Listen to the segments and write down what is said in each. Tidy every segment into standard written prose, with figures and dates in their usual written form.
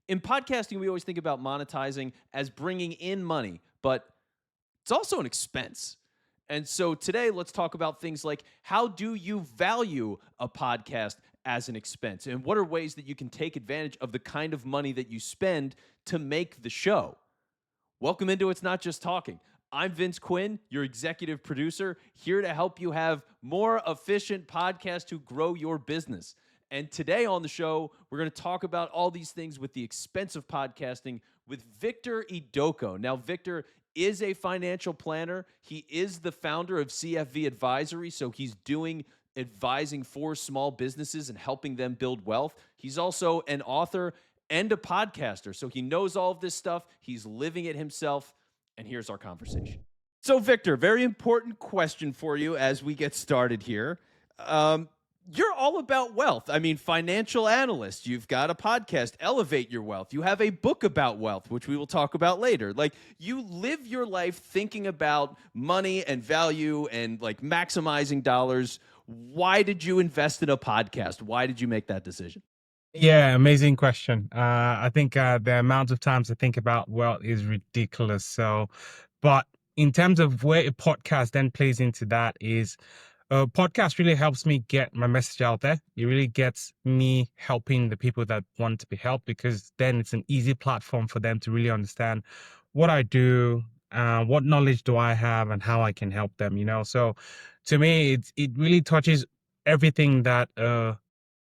In podcasting, we always think about monetizing as bringing in money, but it's also an expense. And so today, let's talk about things like how do you value a podcast as an expense? And what are ways that you can take advantage of the kind of money that you spend to make the show? Welcome into It's Not Just Talking. I'm Vince Quinn, your executive producer, here to help you have more efficient podcasts to grow your business. And today on the show, we're going to talk about all these things with the expense of podcasting with Victor Idoko. Now, Victor is a financial planner. He is the founder of CFV Advisory, so he's doing advising for small businesses and helping them build wealth. He's also an author and a podcaster. So he knows all of this stuff. He's living it himself. And here's our conversation. So, Victor, very important question for you as we get started here. You're all about wealth. I mean, financial analyst. You've got a podcast, Elevate Your Wealth. You have a book about wealth, which we will talk about later. Like, you live your life thinking about money and value and like maximizing dollars. Why did you invest in a podcast? Why did you make that decision? Yeah, amazing question. I think the amount of times I think about wealth is ridiculous. But in terms of where a podcast then plays into that is a podcast really helps me get my message out there. It really gets me helping the people that want to be helped because then it's an easy platform for them to really understand what I do, what knowledge do I have, and how I can help them. So to me, it really touches everything that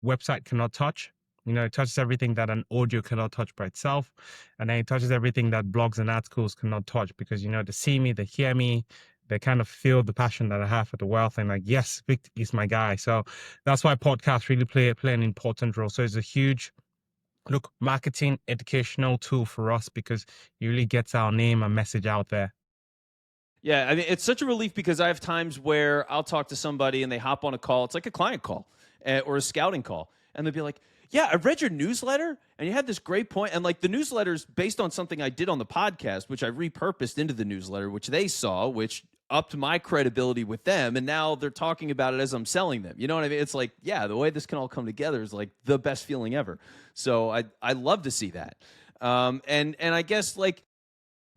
website cannot touch. It touches everything that an audio cannot touch by itself. And then it touches everything that blogs and articles cannot touch because, they see me, they hear me, they kind of feel the passion that I have for the wealth and like, yes, Vic is my guy. So that's why podcasts really play an important role. So it's a huge, marketing educational tool for us because it really gets our name and message out there. Yeah, I mean, it's such a relief because I have times where I'll talk to somebody and they hop on a call. It's like a client call or a scouting call. And they'll be like, yeah, I read your newsletter and you had this great point. And like the newsletter's based on something I did on the podcast, which I repurposed into the newsletter, which they saw, which upped my credibility with them. And now they're talking about it as I'm selling them. You know what I mean? It's like, yeah, the way this can all come together is like the best feeling ever. So I love to see that. And I guess like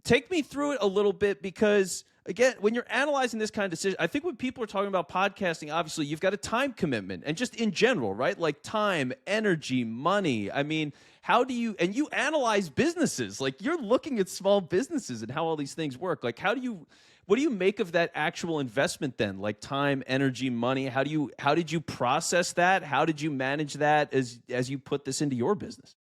take me through it a little bit because again, when you're analyzing this kind of decision, I think when people are talking about podcasting, obviously you've got a time commitment and just in general, right? Like time, energy, money. I mean, how do you, and you analyze businesses, like you're looking at small businesses and how all these things work. Like, what do you make of that actual investment then? Like time, energy, money. How did you process that? How did you manage that as you put this into your business?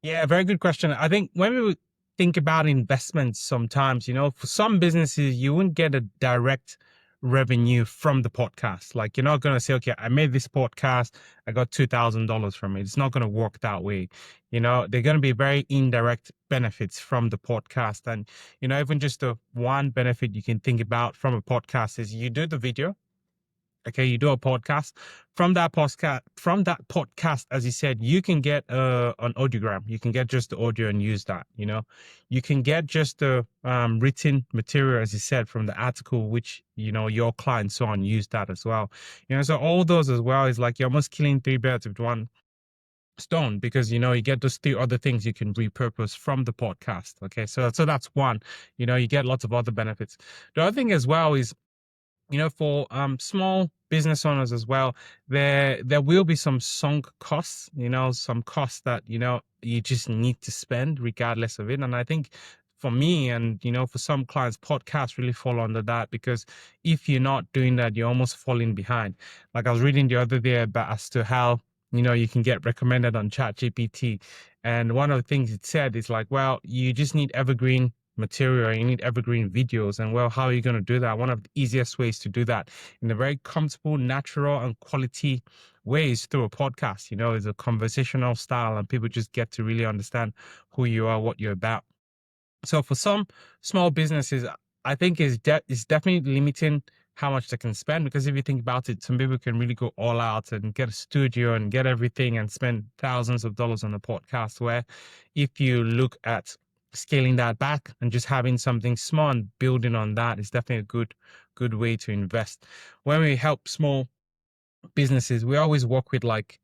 Yeah, very good question. I think when we think about investments sometimes, for some businesses, you wouldn't get a direct revenue from the podcast. Like you're not going to say, okay, I made this podcast, I got $2,000 from it. It's not going to work that way. They're going to be very indirect benefits from the podcast. And, even just the one benefit you can think about from a podcast is you do the video. Okay, you do a podcast. From that podcast, as you said, you can get an audiogram. You can get just the audio and use that. You can get just the written material, as you said, from the article, which your client saw and use that as well. So all those as well is like you're almost killing three birds with one stone because you get those three other things you can repurpose from the podcast. Okay, so that's one. You get lots of other benefits. The other thing as well is for small business owners as well, there will be some sunk costs, some costs that, you just need to spend regardless of it. And I think for me and, for some clients, podcasts really fall under that because if you're not doing that, you're almost falling behind. Like I was reading the other day about as to how, you can get recommended on ChatGPT. And one of the things it said is like, well, you just need evergreen material, you need evergreen videos. And well, how are you going to do that? One of the easiest ways to do that in a very comfortable, natural, and quality ways through a podcast, is a conversational style, and people just get to really understand who you are, what you're about. So for some small businesses, I think it's definitely limiting how much they can spend because if you think about it, some people can really go all out and get a studio and get everything and spend thousands of dollars on a podcast. Where if you look at scaling that back and just having something small and building on that is definitely a good way to invest. When we help small businesses, we always work with like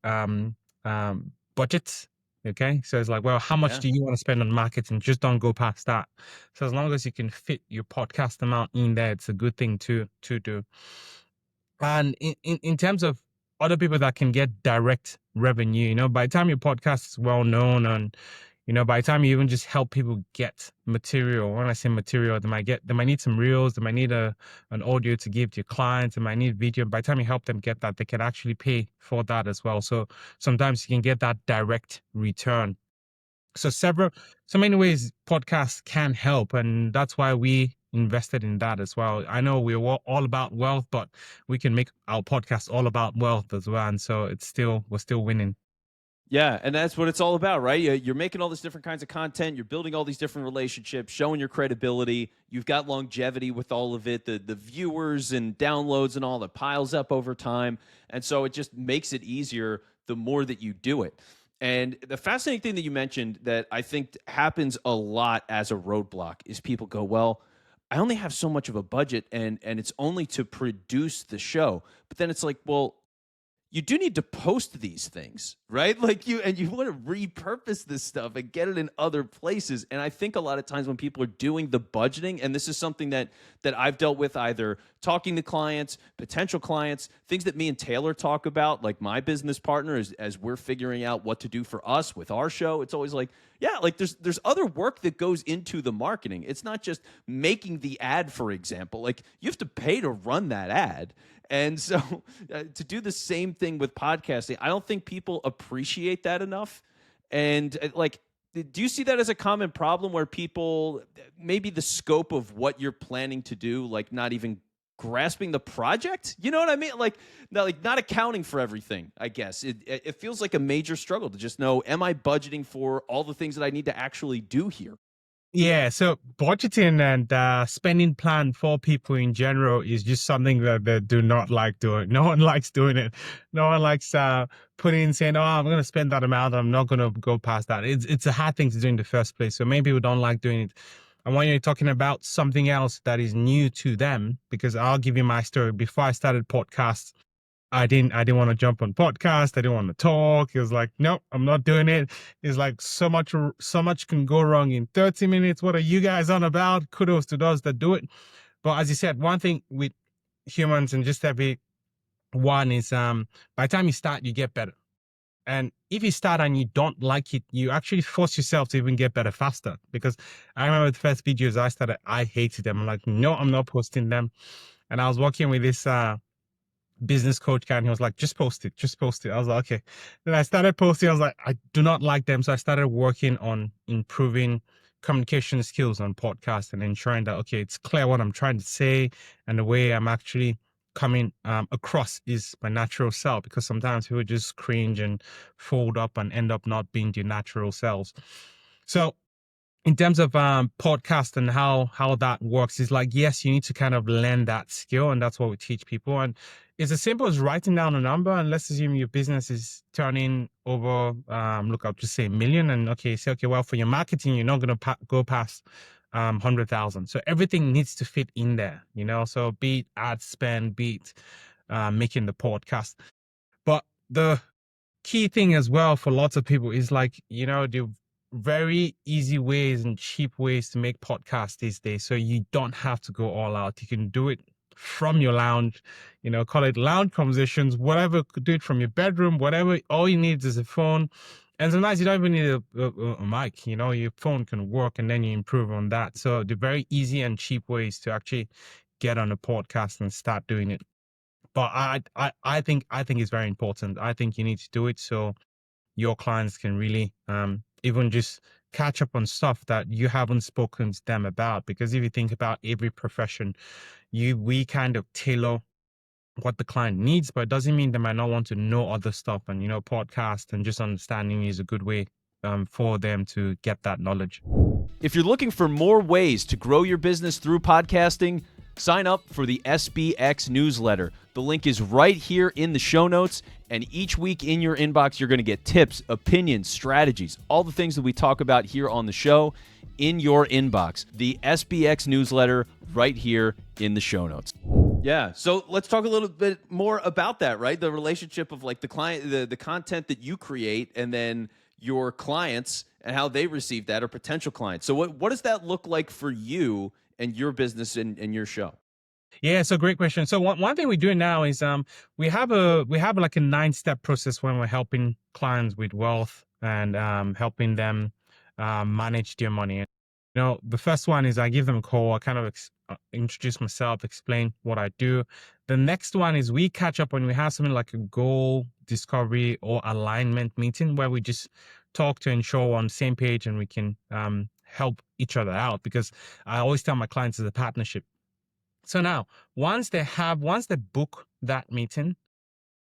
budgets. Okay. So it's like, well, how much Yeah. do you want to spend on marketing? Just don't go past that. So as long as you can fit your podcast amount in there, it's a good thing to do. And in terms of other people that can get direct revenue, by the time your podcast is well known, and by the time you even just help people get material, when I say material, they might need some reels, they might need an audio to give to your clients, they might need video. By the time you help them get that, they can actually pay for that as well. So sometimes you can get that direct return. So so many ways podcasts can help, and that's why we invested in that as well. I know we're all about wealth, but we can make our podcast all about wealth as well, and so we're still winning. Yeah, and that's what it's all about, right? You're making all this different kinds of content. You're building all these different relationships, showing your credibility. You've got longevity with all of it, the viewers and downloads and all that piles up over time. And so it just makes it easier the more that you do it. And the fascinating thing that you mentioned that I think happens a lot as a roadblock is people go, well, I only have so much of a budget and it's only to produce the show. But then it's like, well, you do need to post these things, right? Like you want to repurpose this stuff and get it in other places. And I think a lot of times when people are doing the budgeting, and this is something that I've dealt with either talking to clients, potential clients, things that me and Taylor talk about, like my business partner, as we're figuring out what to do for us with our show. It's always like, yeah, like there's other work that goes into the marketing. It's not just making the ad, for example. Like you have to pay to run that ad. And so to do the same thing with podcasting, I don't think people appreciate that enough. And like, do you see that as a common problem where people, maybe the scope of what you're planning to do, like not even grasping the project? You know what I mean? Like not accounting for everything, I guess. It feels like a major struggle to just know, am I budgeting for all the things that I need to actually do here? Yeah, so budgeting and spending plan for people in general is just something that they do not like doing. No one likes doing it. No one likes saying, "Oh, I'm going to spend that amount. I'm not going to go past that." It's a hard thing to do in the first place. So many people don't like doing it. And when you're talking about something else that is new to them, because I'll give you my story. Before I started podcasts, I didn't want to jump on podcast. I didn't want to talk. It was like, nope, I'm not doing it. It's like so much can go wrong in 30 minutes. What are you guys on about? Kudos to those that do it. But as you said, one thing with humans and just every one is by the time you start, you get better. And if you start and you don't like it, you actually force yourself to even get better faster. Because I remember the first videos I started, I hated them. I'm like, no, I'm not posting them. And I was working with this business coach guy, and he was like, just post it, just post it. I was like, okay. Then I started posting. I was like, I do not like them. So I started working on improving communication skills on podcasts and ensuring that, okay, it's clear what I'm trying to say and the way I'm actually coming across is my natural self, because sometimes people just cringe and fold up and end up not being their natural selves. So in terms of podcast and how that works, is like, yes, you need to kind of learn that skill, and that's what we teach people. And it's as simple as writing down a number, and let's assume your business is turning over look, I'll just say a million, and say, okay, well, for your marketing, you're not going to go past 100,000. So everything needs to fit in there, so be it ad spend, be it making the podcast. But the key thing as well for lots of people is like, the very easy ways and cheap ways to make podcasts these days. So you don't have to go all out. You can do it from your lounge, call it lounge conversations, whatever. Do it from your bedroom, whatever. All you need is a phone. And sometimes you don't even need a mic, your phone can work, and then you improve on that. So the very easy and cheap ways to actually get on a podcast and start doing it. But I think it's very important. I think you need to do it so your clients can really even just catch up on stuff that you haven't spoken to them about. Because if you think about every profession, we kind of tailor what the client needs, but it doesn't mean they might not want to know other stuff. And podcast and just understanding is a good way for them to get that knowledge. If you're looking for more ways to grow your business through podcasting, sign up for the SBX newsletter. The link is right here in the show notes, and each week in your inbox, you're going to get tips, opinions, strategies, all the things that we talk about here on the show in your inbox. The SBX newsletter right here in the show notes. Yeah, so let's talk a little bit more about that, right? The relationship of like the client, the content that you create, and then your clients and how they receive that, or potential clients. So what does that look like for you and your business and your show? Yeah, so great question. So one thing we're doing now is we have like a 9-step process when we're helping clients with wealth and helping them manage their money. The first one is I give them a call, I kind of introduce myself, explain what I do. The next one is we catch up when we have something like a goal discovery or alignment meeting where we just talk to ensure we're on the same page and we can help each other out, because I always tell my clients it's a partnership. So now, once they book that meeting,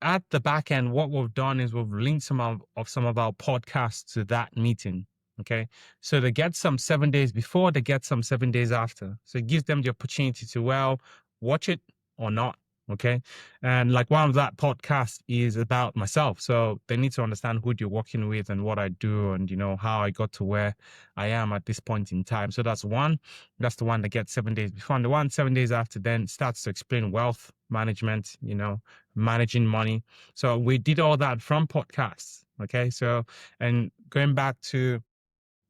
at the back end, what we've done is we've linked some of our podcasts to that meeting. Okay. So they get some 7 days before, they get some 7 days after. So it gives them the opportunity to, well, watch it or not. Okay. And like one of that podcast is about myself. So they need to understand who you're working with and what I do and, how I got to where I am at this point in time. So that's one. That's the one that gets 7 days before. And the one 7 days after then starts to explain wealth management, managing money. So we did all that from podcasts. Okay. So, and going back to,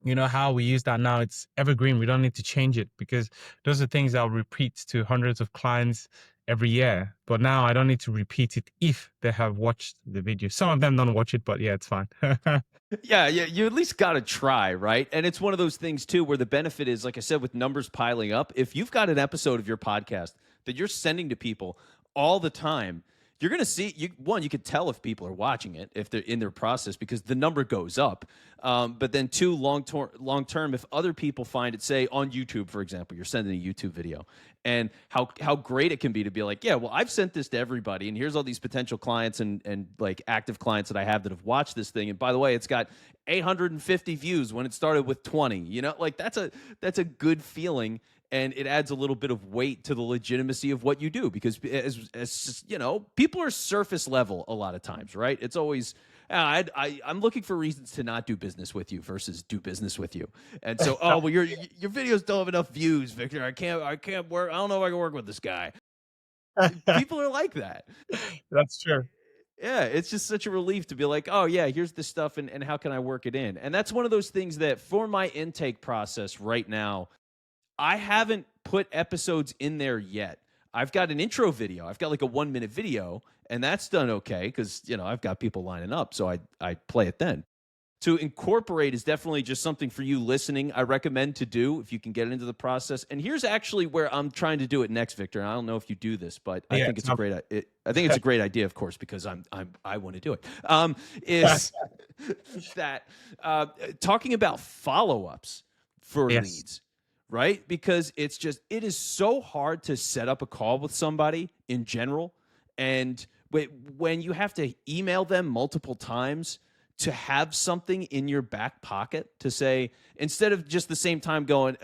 how we use that now, it's evergreen. We don't need to change it because those are things I'll repeat to hundreds of clients every year. But now I don't need to repeat it if they have watched the video. Some of them don't watch it, but yeah, it's fine. Yeah, yeah, you at least got to try, right? And it's one of those things too where the benefit is, like I said, with numbers piling up, if you've got an episode of your podcast that you're sending to people all the time, you're going to see you could tell if people are watching it, if they're in their process, because the number goes up. But then two, long term, if other people find it, say on YouTube, for example, you're sending a YouTube video, and how great it can be to be like, yeah, well, I've sent this to everybody, and here's all these potential clients and like active clients that I have that have watched this thing. And by the way, it's got 850 views when it started with 20. Like that's a good feeling, and it adds a little bit of weight to the legitimacy of what you do, because as people are surface level a lot of times, right? It's always I'm looking for reasons to not do business with you versus do business with you. And so, oh well, your videos don't have enough views, Victor. I can't work. I don't know if I can work with this guy. People are like that. That's true. Yeah, it's just such a relief to be like, oh yeah, here's this stuff, and how can I work it in? And that's one of those things that for my intake process right now, I haven't put episodes in there yet. I've got an intro video. I've got like a 1-minute video, and that's done okay because I've got people lining up, so I play it then. To incorporate is definitely just something for you listening. I recommend to do if you can get into the process. And here's actually where I'm trying to do it next, Victor. And I don't know if you do this, but I think it's a great. I think it's a great idea, of course, because I want to do it. Is that talking about follow-ups for Yes. leads? Right? Because it is so hard to set up a call with somebody in general. And when you have to email them multiple times, to have something in your back pocket to say, instead of just the same time going,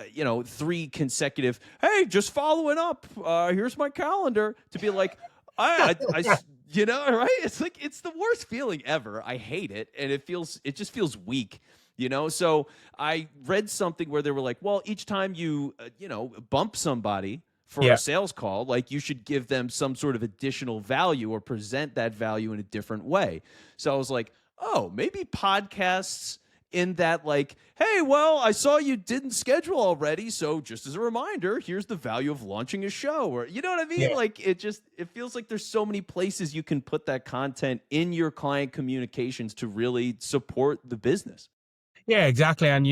3 consecutive, hey, just following up, here's my calendar, to be like, right? It's like, it's the worst feeling ever. I hate it. And it just feels weak. So I read something where they were like, well, each time you, bump somebody for Yeah. a sales call, like you should give them some sort of additional value or present that value in a different way. So I was like, oh, maybe podcasts in that, like, hey, well, I saw you didn't schedule already, so just as a reminder, here's the value of launching a show, or you know what I mean? Yeah. Like it feels like there's so many places you can put that content in your client communications to really support the business. Yeah, exactly. And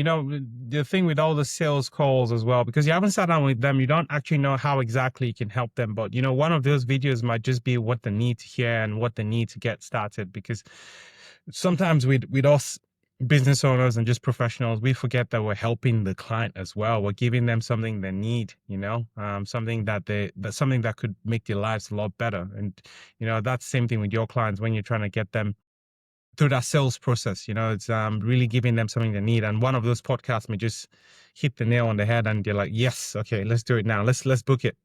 the thing with all the sales calls as well, because you haven't sat down with them, you don't actually know how exactly you can help them. But one of those videos might just be what they need to hear and what they need to get started. Because sometimes with us business owners and just professionals, we forget that we're helping the client as well. We're giving them something they need, something something that could make their lives a lot better. And that's the same thing with your clients when you're trying to get them through that sales process. It's really giving them something they need. And one of those podcasts may just hit the nail on the head, and you're like, yes, okay, let's do it now. Let's book it.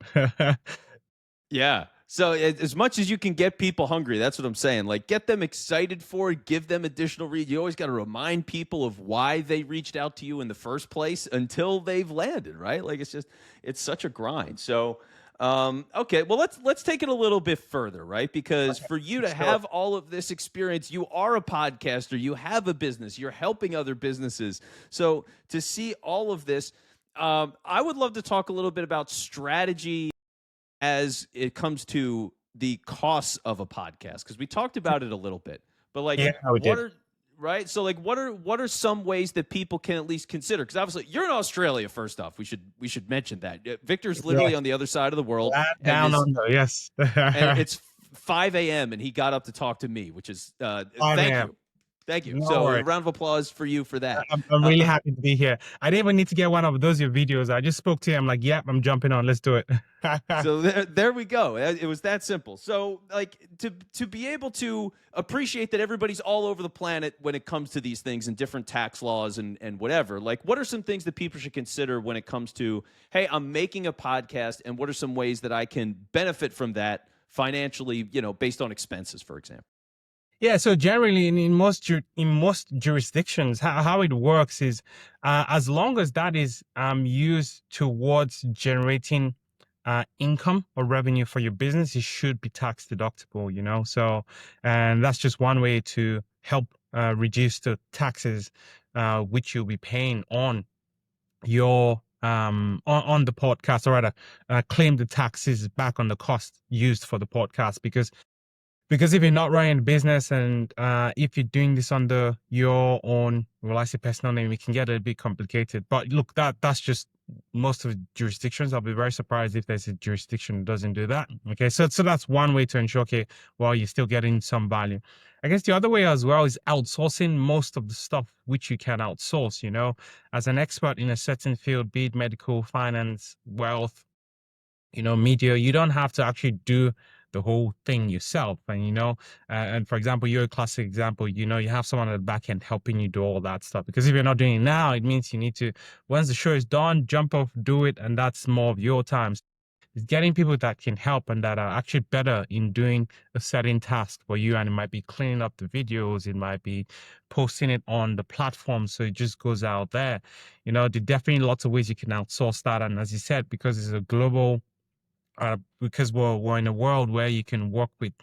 Yeah. So as much as you can get people hungry, that's what I'm saying. Like, get them excited for it, give them additional read. You always got to remind people of why they reached out to you in the first place until they've landed, right? Like, it's such a grind. So Okay, well let's take it a little bit further, right? Because for you to Sure. have all of this experience, you are a podcaster, you have a business, you're helping other businesses. So to see all of this, I would love to talk a little bit about strategy as it comes to the costs of a podcast because we talked about it a little bit. But like, Yeah, we what did. are right? So like, what are some ways that people can at least consider? Because obviously, you're in Australia. First off, we should mention that Victor's Yeah, literally on the other side of the world, that and down under. Yes. and it's 5 a.m. and he got up to talk to me, which is thank 5 a.m. you, thank you. No So a worries. round of applause for you for that. I'm really happy to be here. I didn't even need to get one of those your videos. I just spoke to him like, yep, I'm jumping on. Let's do it. So there we go. It was that simple. So like to be able to appreciate that everybody's all over the planet when it comes to these things and different tax laws and whatever. Like what are some things that people should consider when it comes to, hey, I'm making a podcast and what are some ways that I can benefit from that financially, based on expenses, for example. Yeah, so generally in most jurisdictions, how it works is as long as that is used towards generating income or revenue for your business, it should be tax deductible, you know. So, and that's just one way to help reduce the taxes which you'll be paying on your on the podcast, or rather claim the taxes back on the cost used for the podcast, because if you're not running a business and if you're doing this under your own, well, I say personal name, it can get a bit complicated. But look, that's just most of the jurisdictions. I'll be very surprised if there's a jurisdiction that doesn't do that. Okay, so that's one way to ensure, okay, well, you're still getting some value. I guess the other way as well is outsourcing most of the stuff which you can outsource, you know, as an expert in a certain field, be it medical, finance, wealth, you know, media. You don't have to actually do the whole thing yourself. And and for example, you're a classic example. You have someone at the back end helping you do all that stuff, because if you're not doing it now, it means you need to, once the show is done, jump off, do it, and that's more of your time. It's getting people that can help and that are actually better in doing a certain task for you. And it might be cleaning up the videos, it might be posting it on the platform so it just goes out there. There are definitely lots of ways you can outsource that. And as you said, because it's a global, because we're in a world where you can work with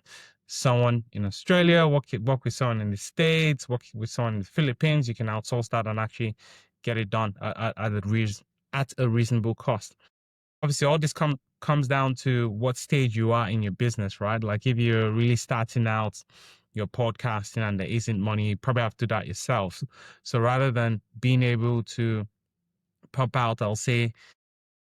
someone in Australia, work with someone in the States, work with someone in the Philippines, you can outsource that and actually get it done at a reasonable cost. Obviously, all this comes down to what stage you are in your business, right? Like if you're really starting out your podcasting and there isn't money, you probably have to do that yourself. So rather than being able to pump out, I'll say,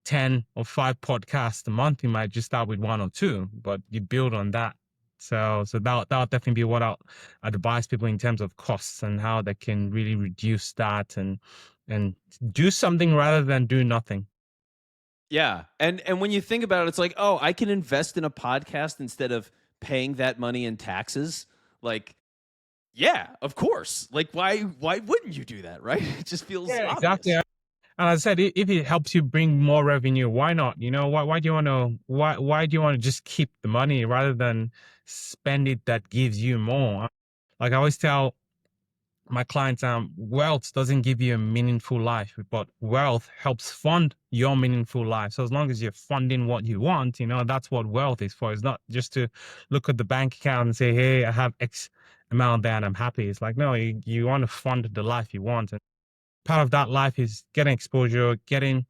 10 or 5 podcasts a month, you might just start with 1 or 2, but you build on that. So that'll definitely be what I'll advise people in terms of costs and how they can really reduce that and do something rather than do nothing. Yeah. And when you think about it, it's like, oh, I can invest in a podcast instead of paying that money in taxes. Like, yeah, of course. Like, why wouldn't you do that, right? It just feels Yeah, exactly. obvious. And as I said, if it helps you bring more revenue, why not? Why do you want to why do you want to just keep the money rather than spend it that gives you more? Like I always tell my clients, wealth doesn't give you a meaningful life, but wealth helps fund your meaningful life. So as long as you're funding what you want, that's what wealth is for. It's not just to look at the bank account and say, hey, I have X amount there and I'm happy. It's like, no, you want to fund the life you want. And part of that life is getting exposure, getting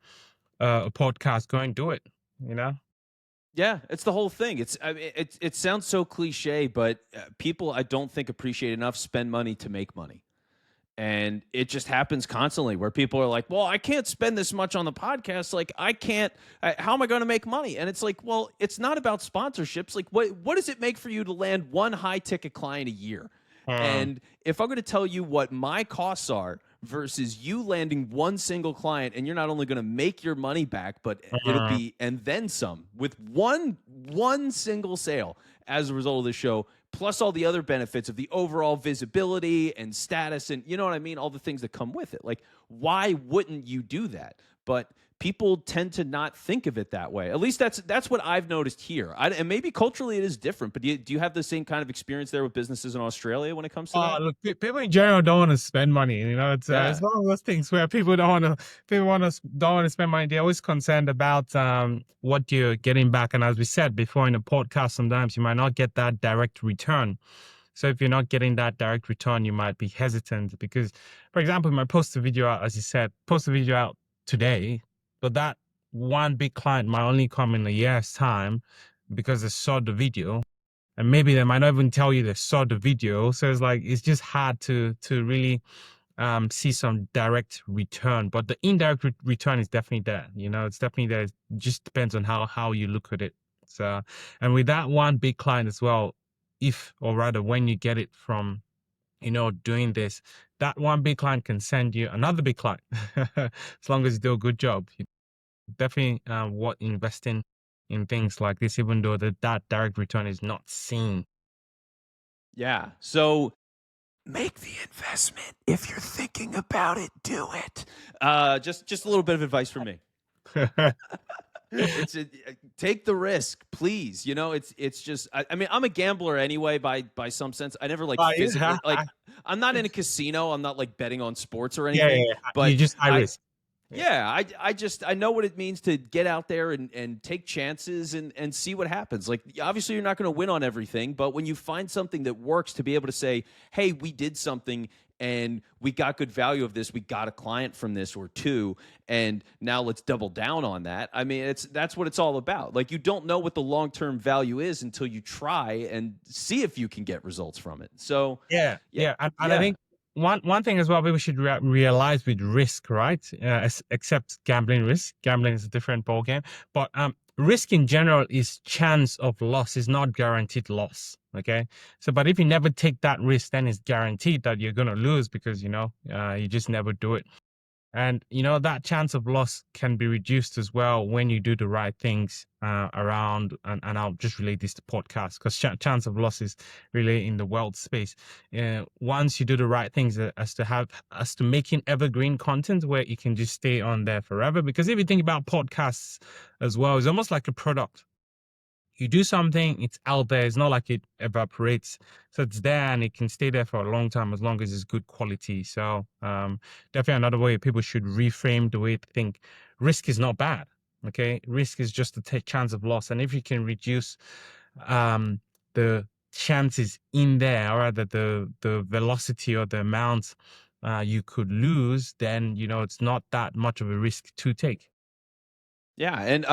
a podcast, go and do it, you know? Yeah, it's the whole thing. It sounds so cliche, but people I don't think appreciate enough spend money to make money. And it just happens constantly where people are like, well, I can't spend this much on the podcast. Like, I can't, how am I going to make money? And it's like, well, it's not about sponsorships. Like, what does it make for you to land one high ticket client a year? Hmm. And if I'm going to tell you what my costs are versus you landing one single client, and you're not only going to make your money back, but it'll Hmm. be, and then some with one single sale as a result of the show, plus all the other benefits of the overall visibility and status, and you know what I mean, all the things that come with it. Like, why wouldn't you do that? But people tend to not think of it that way. At least that's what I've noticed here. And maybe culturally it is different, but do you have the same kind of experience there with businesses in Australia when it comes to Oh, that? look, people in general don't want to spend money. It's Yeah. one of those things where people don't want to spend money. They're always concerned about what you're getting back. And as we said before in the podcast, sometimes you might not get that direct return. So if you're not getting that direct return, you might be hesitant because, for example, you might post a video out, as you said, post a video out today, but that one big client might only come in a year's time because they saw the video, and maybe they might not even tell you they saw the video. So it's like it's just hard to really see some direct return. But the indirect return is definitely there. It's definitely there. It just depends on how you look at it. So, and with that one big client as well, if or rather when you get it from doing this, that one big client can send you another big client as long as you do a good job. Definitely what investing in things like this, even though that direct return is not seen. Yeah. So make the investment. If you're thinking about it, do it. Just a little bit of advice from me. Take the risk, please. It's just I mean, I'm a gambler anyway by some sense. I never like Yeah, physically like I'm not in a casino. I'm not like betting on sports or yeah, anything, yeah. You but just high I risk. Yeah. yeah, I know what it means to get out there and take chances and see what happens. Like obviously you're not going to win on everything, but when you find something that works to be able to say, "Hey, we did something and we got good value of this. We got a client from this or two, and now let's double down on that." I mean, that's what it's all about. Like you don't know what the long-term value is until you try and see if you can get results from it. So, Yeah, yeah, yeah, and I yeah. think one thing as well people should realize with risk, right? Except gambling risk. Gambling is a different ball game, but risk in general is chance of loss, is not guaranteed loss. Okay, so but if you never take that risk, then it's guaranteed that you're gonna lose because you just never do it. And that chance of loss can be reduced as well when you do the right things around. And I'll just relate this to podcast because chance of loss is really in the world space. Once you do the right things as to making evergreen content where you can just stay on there forever. Because if you think about podcasts as well, it's almost like a product. You do something, it's out there. It's not like it evaporates. So it's there and it can stay there for a long time as long as it's good quality. So definitely another way people should reframe the way to think. Risk is not bad. Okay. Risk is just a chance of loss. And if you can reduce the chances in there, or rather the velocity or the amount you could lose, then it's not that much of a risk to take. Yeah, and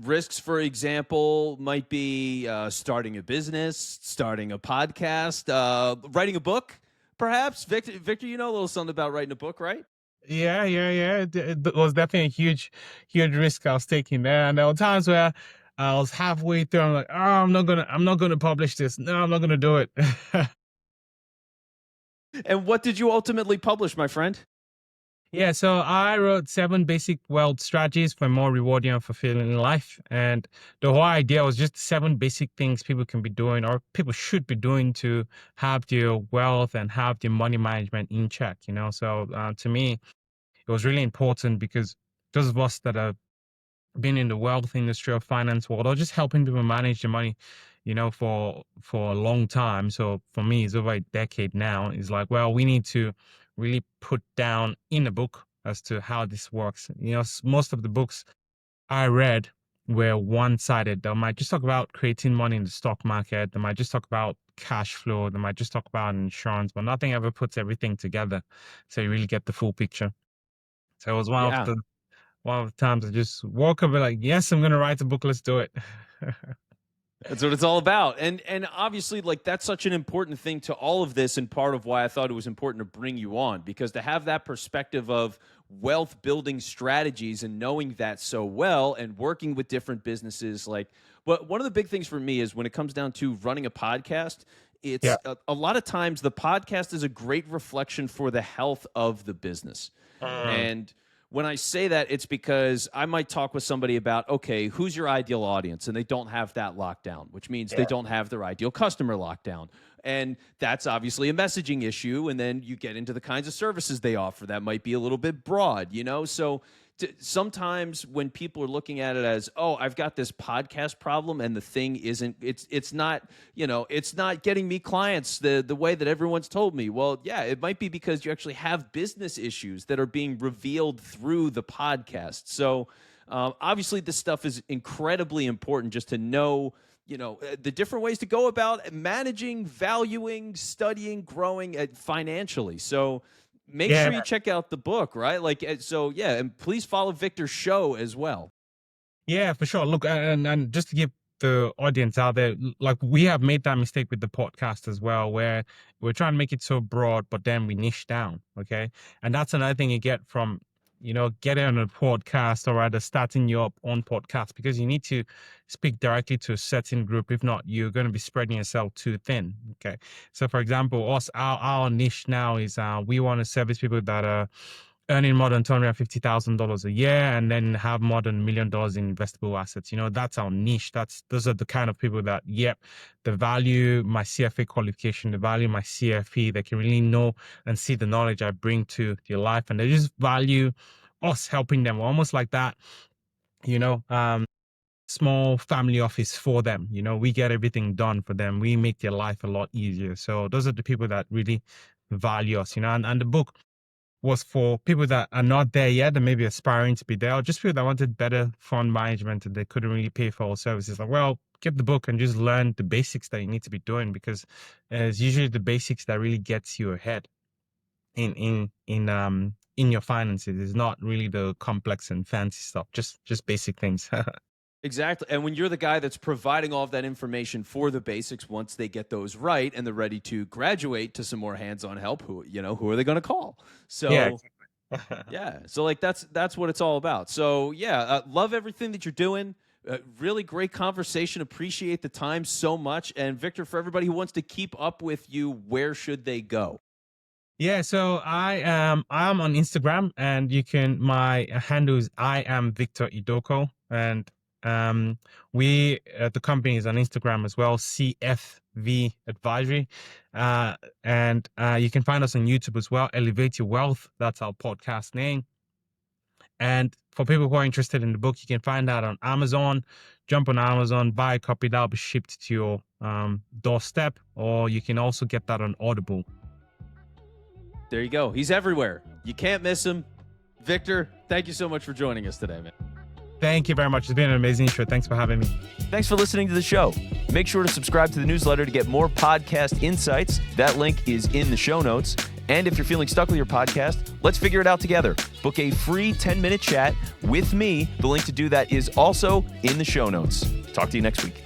risks, for example, might be starting a business, starting a podcast, writing a book, perhaps. Victor, you know a little something about writing a book, right? Yeah, yeah, yeah. It was definitely a huge risk I was taking there. And there were times where I was halfway through. I'm like, oh, I'm not gonna publish this. No, I'm not gonna do it. And what did you ultimately publish, my friend? Yeah, so I wrote 7 basic wealth strategies for a more rewarding and fulfilling life. And the whole idea was just 7 basic things people can be doing or people should be doing to have their wealth and have their money management in check. So to me, it was really important because those of us that are been in the wealth industry or finance world or just helping people manage their money, for a long time. So for me, it's over a decade now. It's like, well, we need to really put down in a book as to how this works. Most of the books I read were one-sided. They might just talk about creating money in the stock market. They might just talk about cash flow. They might just talk about insurance, but nothing ever puts everything together. So you really get the full picture. So it was Yeah. one of the times I just woke up and like, yes, I'm gonna write a book. Let's do it. That's what it's all about. And obviously like that's such an important thing to all of this and part of why I thought it was important to bring you on because to have that perspective of wealth building strategies and knowing that so well and working with different businesses like but one of the big things for me is when it comes down to running a podcast, Yeah. it's a lot of times the podcast is a great reflection for the health of the business. Mm, And when I say that, it's because I might talk with somebody about, okay, who's your ideal audience? And they don't have that locked down, which means they yeah. don't have their ideal customer locked down. And that's obviously a messaging issue. And then you get into the kinds of services they offer that might be a little bit broad. So sometimes when people are looking at it as, oh, I've got this podcast problem and the thing isn't, it's not, it's not getting me clients the way that everyone's told me. Well, yeah, it might be because you actually have business issues that are being revealed through the podcast. So obviously this stuff is incredibly important just to know, the different ways to go about managing, valuing, studying, growing financially. So make sure you check out the book, right? And please follow Victor's show as well. Yeah, for sure. Look, and just to give the audience out there, like we have made that mistake with the podcast as well, where we're trying to make it so broad, but then we niche down. Okay. And that's another thing you get from, getting on a podcast or rather starting your own podcast, because you need to speak directly to a certain group. If not, you're going to be spreading yourself too thin. Okay. So for example, our niche now is we want to service people that are earning more than $250,000 a year and then have more than $1 million in investable assets. That's our niche. Those are the kind of people that, they value my CFA qualification, they value my CFE, they can really know and see the knowledge I bring to their life, and they just value us helping them. We're almost like that, small family office for them. We get everything done for them. We make their life a lot easier. So those are the people that really value us, and the book was for people that are not there yet and maybe aspiring to be there, or just people that wanted better fund management and they couldn't really pay for all services. Like, well, get the book and just learn the basics that you need to be doing, because it's usually the basics that really gets you ahead in your finances. It's not really the complex and fancy stuff, just basic things. Exactly. And when you're the guy that's providing all of that information for the basics, once they get those right and they're ready to graduate to some more hands-on help, who are they going to call? So yeah, yeah. So that's what it's all about. So love everything that you're doing. Really great conversation. Appreciate the time so much. And Victor, for everybody who wants to keep up with you, where should they go? Yeah, so I'm on Instagram, and my handle is I am Victor Idoko, and the company is on Instagram as well, CFV Advisory, and you can find us on YouTube as well, Elevate Your Wealth. That's our podcast name. And for people who are interested in the book, you can find that on Amazon. Jump on Amazon, buy a copy, that'll be shipped to your doorstep, or you can also get that on Audible. There you go. He's everywhere. You can't miss him. Victor, thank you so much for joining us today, man. Thank you very much. It's been an amazing show. Thanks for having me. Thanks for listening to the show. Make sure to subscribe to the newsletter to get more podcast insights. That link is in the show notes. And if you're feeling stuck with your podcast, let's figure it out together. Book a free 10-minute chat with me. The link to do that is also in the show notes. Talk to you next week.